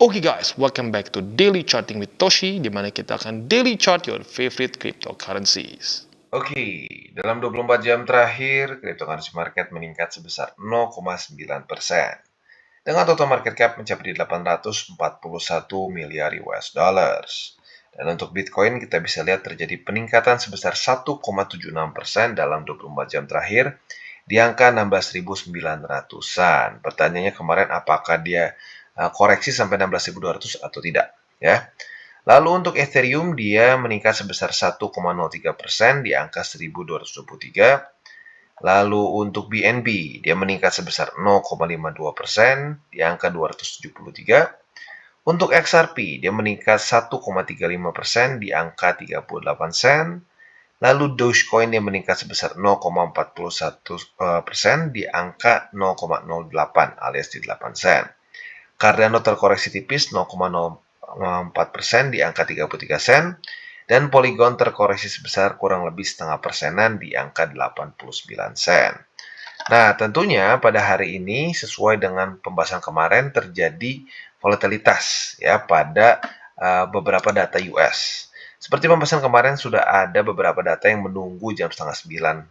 Oke guys, welcome back to Daily Charting with Toshi, di mana kita akan daily chart your favorite cryptocurrencies. Oke, dalam 24 jam terakhir, cryptocurrency market meningkat sebesar 0,9%. Dengan total market cap mencapai di 841 miliar US dollars. Dan untuk Bitcoin kita bisa lihat terjadi peningkatan sebesar 1,76% dalam 24 jam terakhir di angka 16.900-an. Pertanyaannya kemarin apakah dia koreksi sampai 16.200 atau tidak, ya. Lalu untuk Ethereum dia meningkat sebesar 1,03% di angka 1223. Lalu untuk BNB dia meningkat sebesar 0,52% di angka 273. Untuk XRP dia meningkat 1,35% di angka 38 sen. Lalu Dogecoin dia meningkat sebesar 0,41% di angka 0,08 alias di 8 sen. Cardano terkoreksi tipis 0,04% di angka 33 sen. Dan Polygon terkoreksi sebesar kurang lebih setengah persenan di angka 89 sen. Nah, tentunya pada hari ini sesuai dengan pembahasan kemarin terjadi volatilitas ya pada beberapa data US. Seperti pembahasan kemarin sudah ada beberapa data yang menunggu jam setengah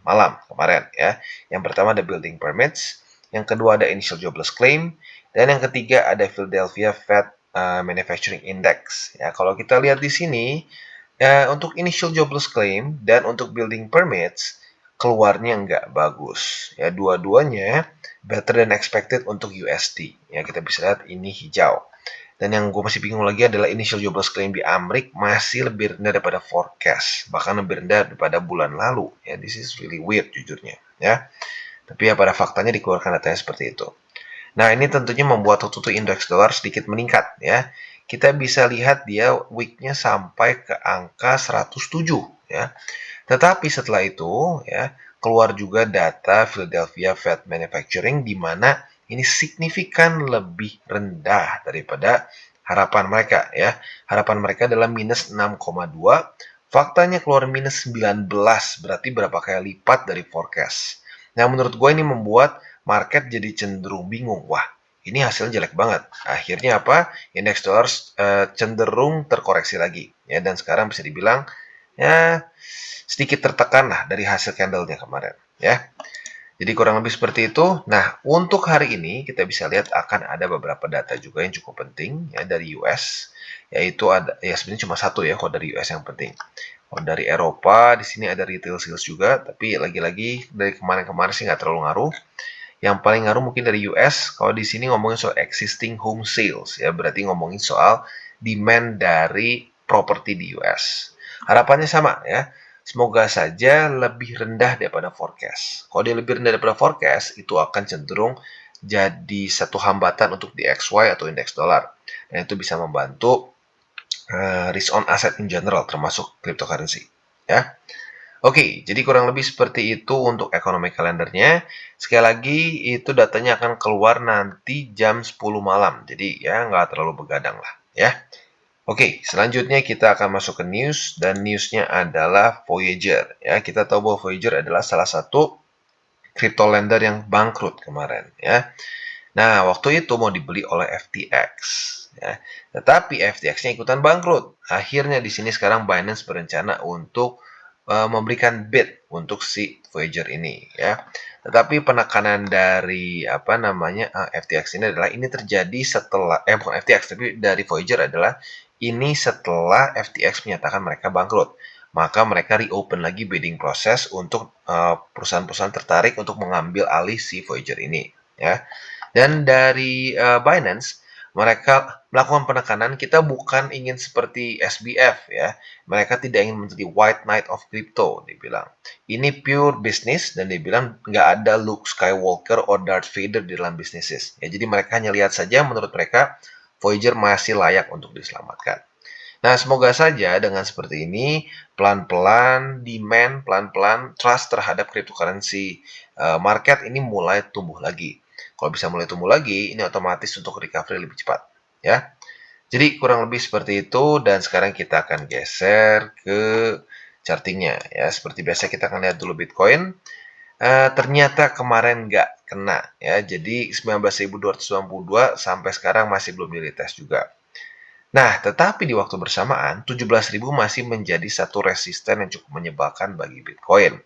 9 malam kemarin ya. Yang pertama ada building permits, yang kedua ada initial jobless claim, dan yang ketiga ada Philadelphia Fed Manufacturing Index. Ya, kalau kita lihat di sini untuk initial jobless claim dan untuk building permits keluarnya nggak bagus. Ya, dua-duanya better than expected untuk USD. Ya, kita bisa lihat ini hijau. Dan yang gue masih bingung lagi adalah initial jobless claim di Amerika masih lebih rendah daripada forecast, bahkan lebih rendah daripada bulan lalu. Ya, this is really weird jujurnya. Ya, tapi ya pada faktanya dikeluarkan datanya seperti itu. Nah, ini tentunya membuat waktu itu indeks dolar sedikit meningkat ya. Kita bisa lihat dia weeknya sampai ke angka 107 ya. Tetapi setelah itu ya keluar juga data Philadelphia Fed Manufacturing di mana ini signifikan lebih rendah daripada harapan mereka ya. Harapan mereka adalah minus 6,2. Faktanya keluar minus 19, berarti berapa kali lipat dari forecast. Nah, menurut gue ini membuat market jadi cenderung bingung. Wah, ini hasilnya jelek banget. Akhirnya apa? Indeks dolar cenderung terkoreksi lagi. Ya, dan sekarang bisa dibilang ya sedikit tertekan lah dari hasil candle-nya kemarin. Ya, jadi kurang lebih seperti itu. Nah, untuk hari ini kita bisa lihat akan ada beberapa data juga yang cukup penting ya dari US. Yaitu ada ya sebenarnya cuma satu ya kalau dari US yang penting. Kalau dari Eropa di sini ada retail sales juga, tapi lagi-lagi dari kemarin-kemarin sih nggak terlalu ngaruh. Yang paling ngaruh mungkin dari US, kalau di sini ngomongin soal existing home sales, ya berarti ngomongin soal demand dari properti di US. Harapannya sama ya, semoga saja lebih rendah daripada forecast. Kalau dia lebih rendah daripada forecast, itu akan cenderung jadi satu hambatan untuk DXY atau indeks dolar. Dan itu bisa membantu risk on asset in general, termasuk cryptocurrency. Ya. Oke, jadi kurang lebih seperti itu untuk ekonomi kalendernya. Sekali lagi, itu datanya akan keluar nanti jam 10 malam. Jadi ya nggak terlalu begadang lah ya. Oke, selanjutnya kita akan masuk ke news. Dan newsnya adalah Voyager. Ya, kita tahu bahwa Voyager adalah salah satu crypto lender yang bangkrut kemarin. Ya. Nah, waktu itu mau dibeli oleh FTX. Ya. Tetapi FTX-nya ikutan bangkrut. Akhirnya di sini sekarang Binance berencana untuk memberikan bid untuk si Voyager ini ya. Tetapi penekanan dari FTX ini adalah ini terjadi setelah bukan FTX tapi dari Voyager adalah ini setelah FTX menyatakan mereka bangkrut. Maka mereka reopen lagi bidding proses untuk perusahaan-perusahaan tertarik untuk mengambil alih si Voyager ini ya. Dan dari Binance mereka melakukan penekanan, kita bukan ingin seperti SBF ya. Mereka tidak ingin menjadi white knight of crypto, dibilang. Ini pure business dan dibilang nggak ada Luke Skywalker or Darth Vader di dalam bisnis. Ya, jadi mereka hanya lihat saja menurut mereka Voyager masih layak untuk diselamatkan. Nah, semoga saja dengan seperti ini pelan-pelan demand, pelan-pelan trust terhadap cryptocurrency market ini mulai tumbuh lagi. Kalau bisa mulai tumbuh lagi, ini otomatis untuk recovery lebih cepat, ya. Jadi kurang lebih seperti itu dan sekarang kita akan geser ke chartingnya, ya. Seperti biasa kita akan lihat dulu Bitcoin. Ternyata kemarin nggak kena, ya. Jadi 19.292 sampai sekarang masih belum di retest juga. Nah, tetapi di waktu bersamaan, 17.000 masih menjadi satu resisten yang cukup menyebalkan bagi Bitcoin.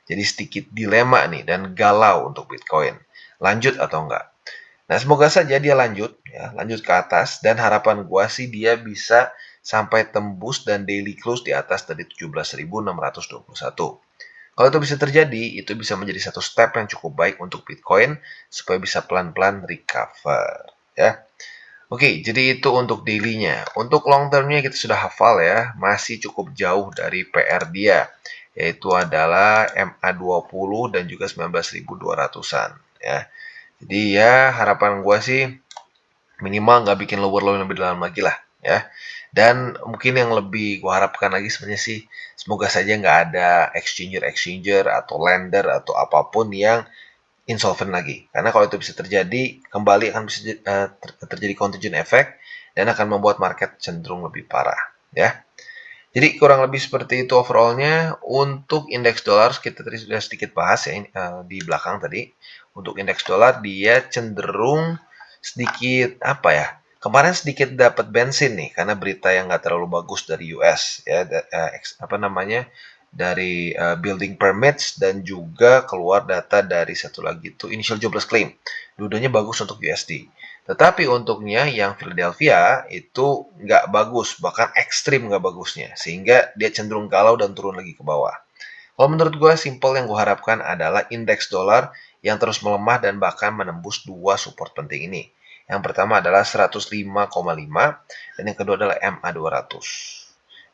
Jadi sedikit dilema nih dan galau untuk Bitcoin. Lanjut atau enggak? Nah, semoga saja dia lanjut ya, lanjut ke atas dan harapan gua sih dia bisa sampai tembus dan daily close di atas tadi 17.621. Kalau itu bisa terjadi, itu bisa menjadi satu step yang cukup baik untuk Bitcoin supaya bisa pelan-pelan recover ya. Oke, jadi itu untuk daily-nya. Untuk long term-nya kita sudah hafal ya, masih cukup jauh dari PR dia, yaitu adalah MA20 dan juga 19.200-an ya. Jadi ya harapan gua sih minimal nggak bikin lower low yang lebih dalam lagi lah ya. Dan mungkin yang lebih gua harapkan lagi sebenarnya sih semoga saja nggak ada exchanger atau lender atau apapun yang insolvent lagi. Karena kalau itu bisa terjadi, kembali akan bisa terjadi contagion effect dan akan membuat market cenderung lebih parah ya. Jadi kurang lebih seperti itu overallnya. Untuk indeks dolar kita tadi sudah sedikit bahas ya di belakang tadi. Untuk indeks dolar dia cenderung sedikit apa ya? Kemarin sedikit dapat bensin nih karena berita yang nggak terlalu bagus dari US ya, apa namanya dari building permits dan juga keluar data dari satu lagi itu initial jobless claim. Dua-duanya bagus untuk USD. Tetapi untuknya yang Philadelphia itu nggak bagus, bahkan ekstrim nggak bagusnya. Sehingga dia cenderung galau dan turun lagi ke bawah. Kalau menurut gue, simple yang gue harapkan adalah indeks dolar yang terus melemah dan bahkan menembus dua support penting ini. Yang pertama adalah 105,5 dan yang kedua adalah MA200.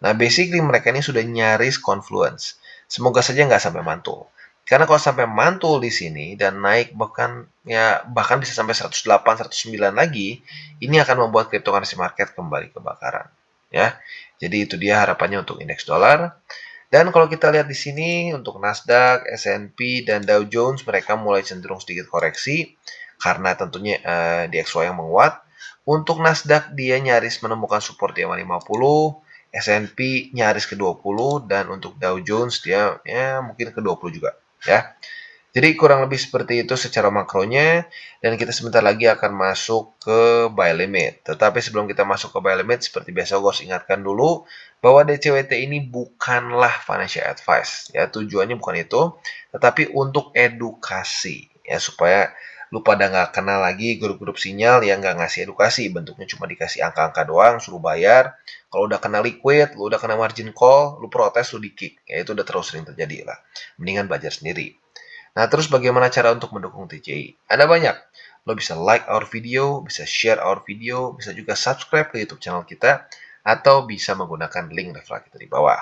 Nah, basically mereka ini sudah nyaris confluence. Semoga saja nggak sampai mantul. Karena kalau sampai mantul di sini dan naik bahkan bisa sampai 108, 109 lagi, ini akan membuat cryptocurrency market kembali kebakaran. Ya, jadi itu dia harapannya untuk indeks dolar. Dan kalau kita lihat di sini untuk Nasdaq, S&P, dan Dow Jones mereka mulai cenderung sedikit koreksi karena tentunya DXY yang menguat. Untuk Nasdaq dia nyaris menemukan support di 50, S&P nyaris ke 20 dan untuk Dow Jones dia ya mungkin ke 20 juga ya. Jadi kurang lebih seperti itu secara makronya dan kita sebentar lagi akan masuk ke buy limit. Tetapi sebelum kita masuk ke buy limit seperti biasa gue harus ingatkan dulu bahwa DCWT ini bukanlah financial advice ya, tujuannya bukan itu, tetapi untuk edukasi ya supaya lu pada nggak kenal lagi grup-grup sinyal yang nggak ngasih edukasi, bentuknya cuma dikasih angka-angka doang, suruh bayar. Kalau udah kena liquid, lu udah kena margin call, lu protes, lu di kick, ya itu udah terus sering terjadi lah. Mendingan belajar sendiri. Nah, terus bagaimana cara untuk mendukung TCI? Ada banyak. Lo bisa like our video, bisa share our video, bisa juga subscribe ke YouTube channel kita, atau bisa menggunakan link referral kita di bawah.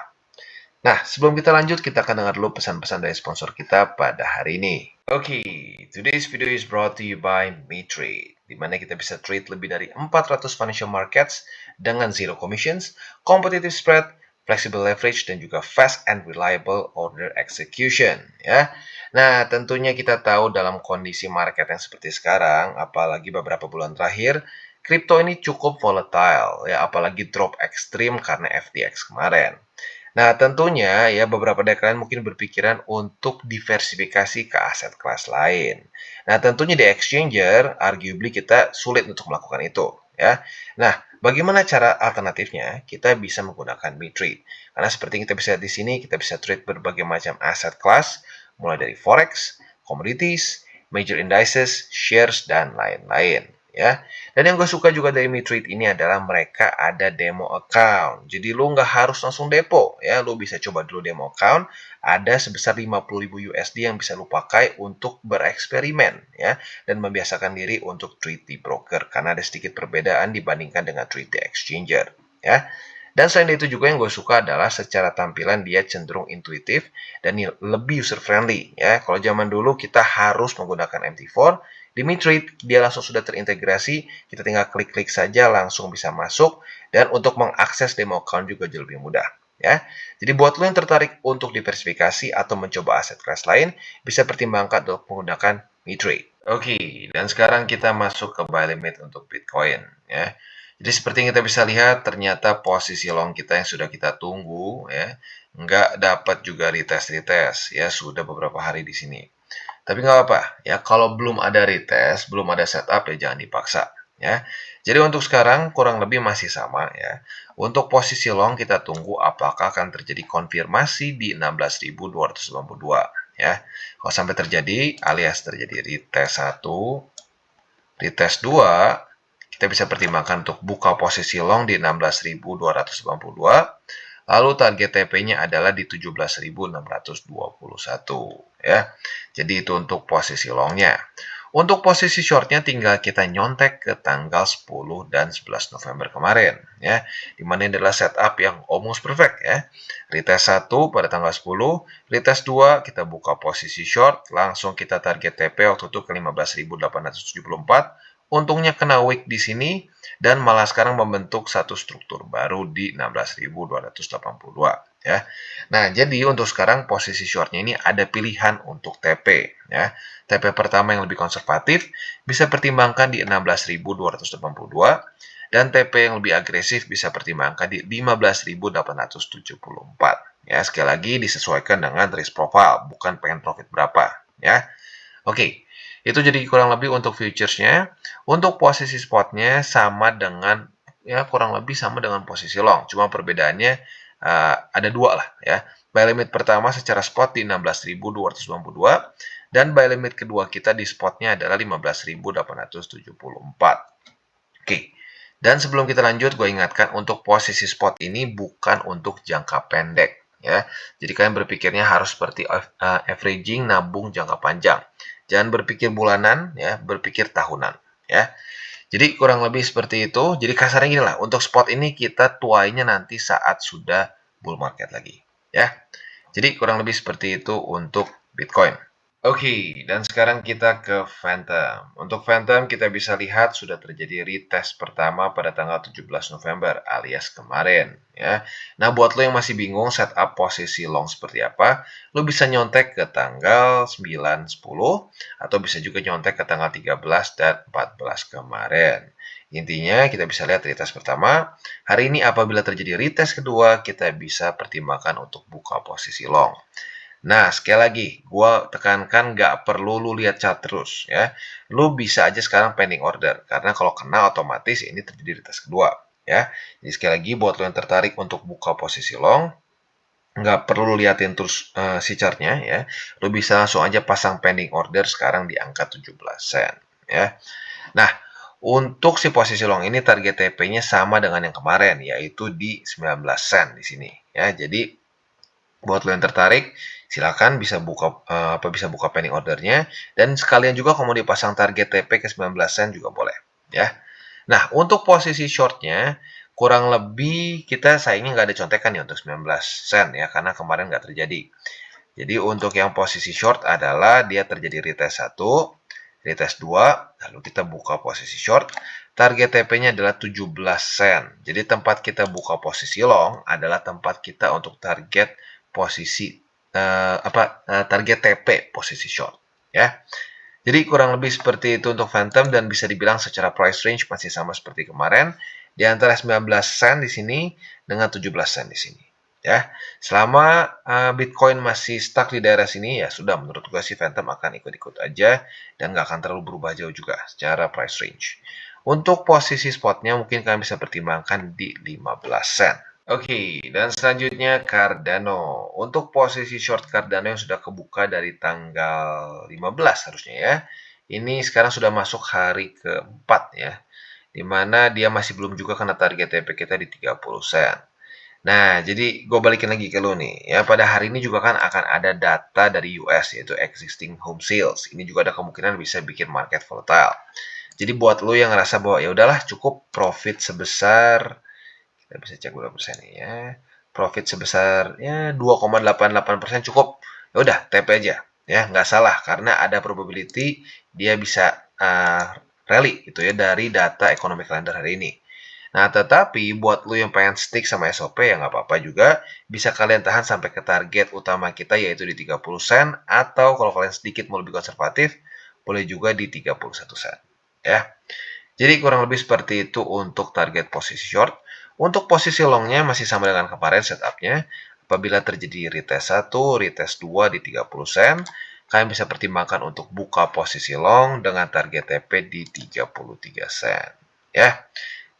Nah, sebelum kita lanjut, kita akan dengar dulu pesan-pesan dari sponsor kita pada hari ini. Oke, today's video is brought to you by MeTrade, di mana kita bisa trade lebih dari 400 financial markets dengan zero commissions, competitive spread, flexible leverage, dan juga fast and reliable order execution. Ya, nah tentunya kita tahu dalam kondisi market yang seperti sekarang, apalagi beberapa bulan terakhir, kripto ini cukup volatile, ya apalagi drop ekstrim karena FTX kemarin. Nah, tentunya ya beberapa dari kalian mungkin berpikiran untuk diversifikasi ke aset kelas lain. Nah, tentunya di exchanger, arguably kita sulit untuk melakukan itu, ya. Nah, bagaimana cara alternatifnya? Kita bisa menggunakan MeTrade. Karena seperti yang kita bisa lihat di sini, kita bisa trade berbagai macam aset kelas, mulai dari forex, commodities, major indices, shares, dan lain-lain. Ya, dan yang gue suka juga dari MeTrade ini adalah mereka ada demo account. Jadi lu nggak harus langsung depo ya, lu bisa coba dulu demo account. Ada sebesar 50.000 USD yang bisa lu pakai untuk bereksperimen ya dan membiasakan diri untuk trade di broker karena ada sedikit perbedaan dibandingkan dengan trade di exchanger ya. Dan selain itu juga yang gue suka adalah secara tampilan dia cenderung intuitif dan lebih user friendly ya. Kalau zaman dulu kita harus menggunakan MT4, di MeTrade dia langsung sudah terintegrasi, kita tinggal klik-klik saja langsung bisa masuk dan untuk mengakses demo account juga jauh lebih mudah ya. Jadi buat lo yang tertarik untuk diversifikasi atau mencoba aset kelas lain, bisa pertimbangkan untuk menggunakan MeTrade. Oke, dan sekarang kita masuk ke buy limit untuk Bitcoin ya. Jadi seperti yang kita bisa lihat, ternyata posisi long kita yang sudah kita tunggu ya, nggak dapat juga retest ya, sudah beberapa hari di sini. Tapi nggak apa-apa, ya kalau belum ada retest, belum ada setup ya jangan dipaksa. ya. Jadi untuk sekarang kurang lebih masih sama ya. Untuk posisi long kita tunggu apakah akan terjadi konfirmasi di 16.282 ya. Kalau sampai terjadi alias terjadi retest 1, retest 2, kita bisa pertimbangkan untuk buka posisi long di 16.282. Lalu target TP-nya adalah di 17.621 ya. Jadi itu untuk posisi long-nya. Untuk posisi short-nya tinggal kita nyontek ke tanggal 10 dan 11 November kemarin ya. Dimana adalah setup yang almost perfect ya. Retest 1 pada tanggal 10, retest 2 kita buka posisi short, langsung kita target TP waktu itu ke 15.874. Untungnya kena wick di sini dan malah sekarang membentuk satu struktur baru di 16.282 ya. Nah, jadi untuk sekarang posisi shortnya ini ada pilihan untuk TP ya. TP pertama yang lebih konservatif bisa pertimbangkan di 16.282 dan TP yang lebih agresif bisa pertimbangkan di 15.874 ya. Sekali lagi disesuaikan dengan risk profile, bukan pengen profit berapa ya. Oke. Itu jadi kurang lebih untuk futuresnya. Untuk posisi spotnya sama dengan ya kurang lebih sama dengan posisi long. Cuma perbedaannya ada dua lah ya. Buy limit pertama secara spot di 16.292 dan buy limit kedua kita di spotnya adalah 15.874. Oke. Dan sebelum kita lanjut, gue ingatkan untuk posisi spot ini bukan untuk jangka pendek ya. Jadi kalian berpikirnya harus seperti averaging nabung jangka panjang. Jangan berpikir bulanan ya, berpikir tahunan ya. Jadi kurang lebih seperti itu. Jadi kasarnya gini lah, untuk spot ini kita tuainya nanti saat sudah bull market lagi ya. Jadi kurang lebih seperti itu untuk Bitcoin. Oke, dan sekarang kita ke Phantom. Untuk Phantom kita bisa lihat sudah terjadi retest pertama pada tanggal 17 November alias kemarin ya. Nah, buat lo yang masih bingung setup posisi long seperti apa, lo bisa nyontek ke tanggal 9, 10 atau bisa juga nyontek ke tanggal 13 dan 14 kemarin. Intinya kita bisa lihat retest pertama. Hari ini apabila terjadi retest kedua, kita bisa pertimbangkan untuk buka posisi long. Nah, sekali lagi, gue tekankan nggak perlu lu lihat chart terus ya. Lu bisa aja sekarang pending order, karena kalau kena otomatis ini terjadi retest kedua ya. Jadi sekali lagi buat lu yang tertarik untuk buka posisi long, nggak perlu liatin terus si chartnya ya. Lu bisa langsung aja pasang pending order sekarang di angka 17 sen ya. Nah, untuk si posisi long ini target TP-nya sama dengan yang kemarin, yaitu di 19 sen di sini ya. Jadi buat lo yang tertarik, silakan bisa buka pending ordernya dan sekalian juga kalau mau dipasang target TP ke 19 sen juga boleh ya. Nah, untuk posisi shortnya kurang lebih kita sayangnya nggak ada contekan ya untuk 19 sen ya karena kemarin nggak terjadi. Jadi untuk yang posisi short adalah dia terjadi retest 1, retest 2, lalu kita buka posisi short. Target TP-nya adalah 17 sen. Jadi tempat kita buka posisi long adalah tempat kita untuk target posisi target TP posisi short ya. Jadi kurang lebih seperti itu untuk Phantom dan bisa dibilang secara price range masih sama seperti kemarin di antara 19 sen di sini dengan 17 sen di sini ya. Selama Bitcoin masih stuck di daerah sini ya sudah menurut gue sih Phantom akan ikut-ikut aja dan nggak akan terlalu berubah jauh juga secara price range. Untuk posisi spotnya mungkin kalian bisa pertimbangkan di 15 sen. Oke, dan selanjutnya Cardano. Untuk posisi short Cardano yang sudah kebuka dari tanggal 15 harusnya ya. Ini sekarang sudah masuk hari keempat ya. Dimana dia masih belum juga kena target TP kita di 30 sen. Nah, jadi gue balikin lagi ke lo nih. Ya, pada hari ini juga kan akan ada data dari US yaitu existing home sales. Ini juga ada kemungkinan bisa bikin market volatile. Jadi buat lo yang ngerasa bahwa ya udahlah cukup profit sebesar, kita bisa cek berapa persen nih ya. Profit sebesar ya 2,88% cukup. Ya udah, TP aja. Ya, nggak salah karena ada probability dia bisa rally gitu ya dari data ekonomi kalender hari ini. Nah, tetapi buat lu yang pengen stick sama SOP ya nggak apa-apa juga. Bisa kalian tahan sampai ke target utama kita yaitu di 30 sen. Atau kalau kalian sedikit mau lebih konservatif, boleh juga di 31 sen. Ya. Jadi kurang lebih seperti itu untuk target posisi short. Untuk posisi longnya masih sama dengan kemarin setupnya. Apabila terjadi retest 1, retest 2 di 30 sen, kalian bisa pertimbangkan untuk buka posisi long dengan target TP di 33 sen. ya.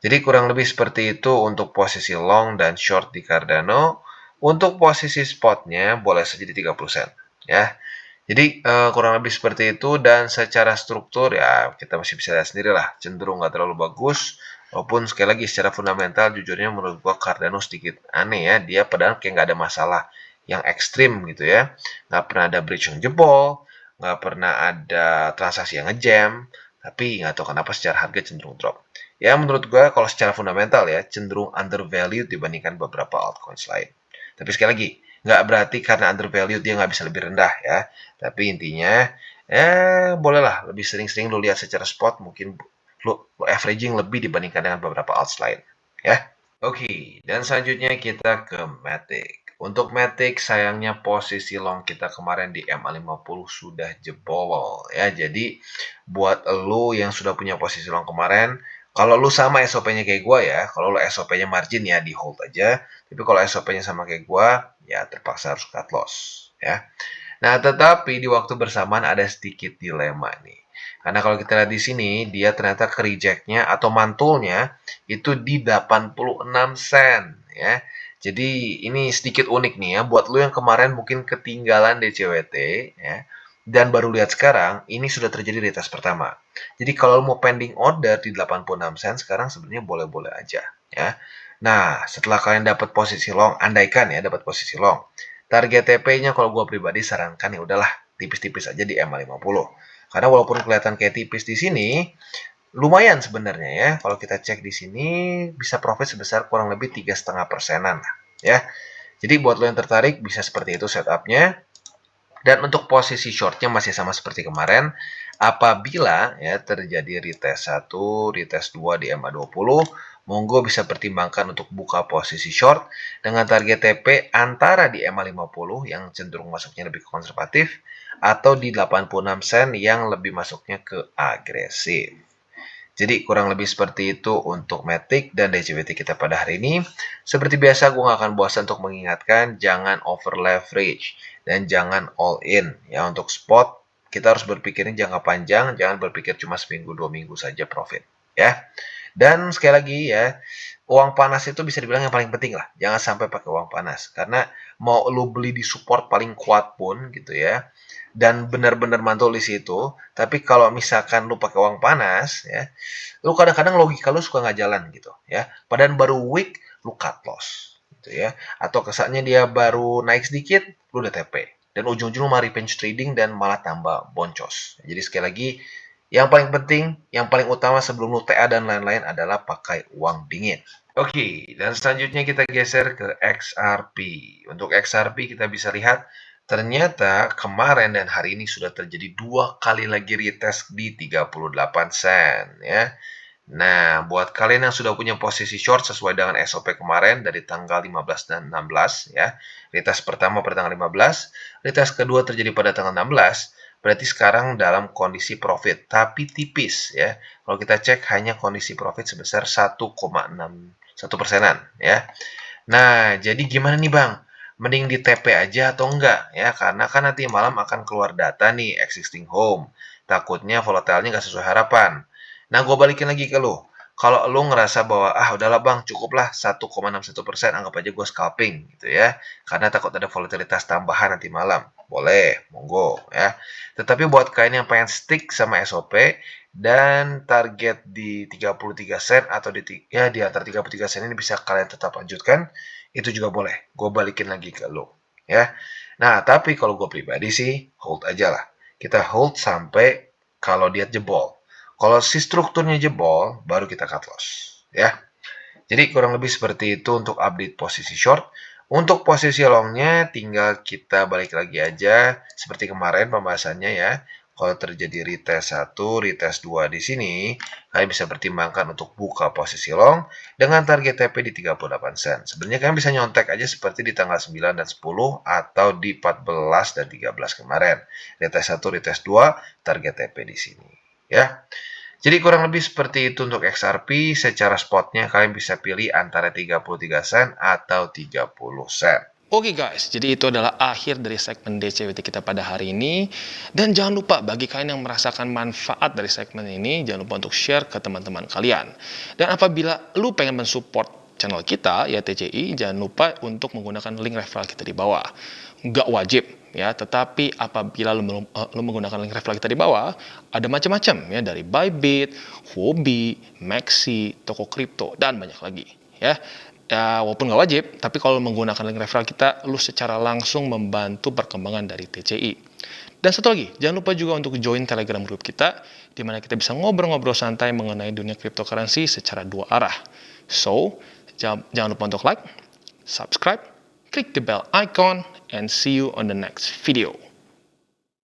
Jadi kurang lebih seperti itu untuk posisi long dan short di Cardano. Untuk posisi spotnya boleh saja di 30 sen, ya. Jadi kurang lebih seperti itu, dan secara struktur ya kita masih bisa lihat sendiri lah, cenderung nggak terlalu bagus. Walaupun sekali lagi secara fundamental jujurnya menurut gua Cardano sedikit aneh ya, dia padahal kayak nggak ada masalah yang ekstrim gitu ya. Nggak pernah ada bridge yang jebol, nggak pernah ada transaksi yang ngejam, tapi nggak tahu kenapa secara harga cenderung drop. Ya menurut gua kalau secara fundamental ya cenderung undervalued dibandingkan beberapa altcoins lain. Tapi sekali lagi, nggak berarti karena undervalued dia nggak bisa lebih rendah ya. Tapi intinya, bolehlah lebih sering-sering lu lihat secara spot, mungkin lu averaging lebih dibandingkan dengan beberapa alts lain, ya. Oke, dan selanjutnya kita ke Matic. Untuk Matic, sayangnya posisi long kita kemarin di MA50 sudah jebol ya. Jadi buat lu yang sudah punya posisi long kemarin, kalau lu sama SOP-nya kayak gua ya, kalau lu SOP-nya margin ya di hold aja. Tapi kalau SOP-nya sama kayak gua, ya terpaksa harus cut loss ya. Nah, tetapi di waktu bersamaan ada sedikit dilema nih. Karena kalau kita lihat di sini, dia ternyata ke reject-nya atau mantulnya itu di 86 sen ya. Jadi ini sedikit unik nih ya buat lu yang kemarin mungkin ketinggalan DCWT ya. Dan baru lihat sekarang, ini sudah terjadi di retest pertama. Jadi kalau mau pending order di 86 sen sekarang sebenarnya boleh-boleh aja ya. Nah, setelah kalian dapat posisi long, andaikan ya dapat posisi long, target TP-nya kalau gue pribadi sarankan ya udahlah tipis-tipis aja di MA50. Karena walaupun kelihatan kayak tipis di sini, lumayan sebenarnya ya. Kalau kita cek di sini bisa profit sebesar kurang lebih 3,5%-an lah ya. Jadi buat lo yang tertarik bisa seperti itu setupnya. Dan untuk posisi shortnya masih sama seperti kemarin. Apabila ya terjadi retest 1, retest 2 di MA20, monggo bisa pertimbangkan untuk buka posisi short dengan target TP antara di MA50 yang cenderung masuknya lebih konservatif atau di 86 sen yang lebih masuknya ke agresif. Jadi kurang lebih seperti itu untuk Matic dan DCBT kita pada hari ini. Seperti biasa gue gak akan bosan untuk mengingatkan jangan over leverage dan jangan all in. Ya untuk spot kita harus berpikirnya jangka panjang, jangan berpikir cuma seminggu 2 minggu saja profit. Ya. Dan sekali lagi ya, uang panas itu bisa dibilang yang paling penting lah. Jangan sampai pakai uang panas. Karena mau lu beli di support paling kuat pun gitu ya, dan benar-benar mantul di situ, tapi kalau misalkan lu pakai uang panas ya, lu kadang-kadang logika lu suka nggak jalan gitu ya. Padahal baru week lu cut loss gitu ya. Atau kesannya dia baru naik sedikit, lu udah TP. Dan ujung-ujung lu malah revenge trading dan malah tambah boncos. Jadi sekali lagi, yang paling penting, yang paling utama sebelum lu TA dan lain-lain adalah pakai uang dingin. Oke, dan selanjutnya kita geser ke XRP. Untuk XRP kita bisa lihat ternyata kemarin dan hari ini sudah terjadi 2 kali lagi retest di 38 sen ya. Nah, buat kalian yang sudah punya posisi short sesuai dengan SOP kemarin dari tanggal 15 dan 16 ya. Retest pertama pada tanggal 15, retest kedua terjadi pada tanggal 16. Berarti sekarang dalam kondisi profit tapi tipis ya. Kalau kita cek hanya kondisi profit sebesar 1,61%-an ya. Nah, jadi gimana nih Bang? Mending di TP aja atau enggak ya? Karena kan nanti malam akan keluar data nih existing home. Takutnya volatilnya nggak sesuai harapan. Nah, gue balikin lagi ke lu. Kalau lu ngerasa bahwa, udahlah bang, cukuplah 1,61%, anggap aja gue scalping gitu ya. Karena takut ada volatilitas tambahan nanti malam. Boleh, monggo ya. Tetapi buat kalian yang pengen stick sama SOP, dan target di 33 sen atau di antara 33 sen ini bisa kalian tetap lanjutkan, itu juga boleh. Gue balikin lagi ke lo. Ya. Nah, tapi kalau gue pribadi sih, hold aja lah. Kita hold sampai kalau dia jebol. Kalau si strukturnya jebol, baru kita cut loss. Ya. Jadi kurang lebih seperti itu untuk update posisi short. Untuk posisi longnya tinggal kita balik lagi aja seperti kemarin pembahasannya ya. Kalau terjadi retest 1, retest 2 di sini, kalian bisa pertimbangkan untuk buka posisi long dengan target TP di 38 sen. Sebenarnya kalian bisa nyontek aja seperti di tanggal 9 dan 10 atau di 14 dan 13 kemarin. Retest 1, retest 2, target TP di sini. Ya. Jadi kurang lebih seperti itu untuk XRP. Secara spotnya kalian bisa pilih antara 33 sen atau 30 sen. Oke guys, jadi itu adalah akhir dari segmen DCWT kita pada hari ini. Dan jangan lupa bagi kalian yang merasakan manfaat dari segmen ini, jangan lupa untuk share ke teman-teman kalian. Dan apabila lu pengen mensupport channel kita, ya TCI, jangan lupa untuk menggunakan link referral kita di bawah. Nggak wajib, ya, tetapi apabila lu menggunakan link referral kita di bawah, ada macam-macam, ya, dari Bybit, Huobi, Maxi, toko kripto, dan banyak lagi, ya. Ya, walaupun nggak wajib, tapi kalau menggunakan link referral kita, lu secara langsung membantu perkembangan dari TCI. Dan satu lagi, jangan lupa juga untuk join Telegram group kita, di mana kita bisa ngobrol-ngobrol santai mengenai dunia cryptocurrency secara dua arah. So, jangan lupa untuk like, subscribe, click the bell icon, and see you on the next video.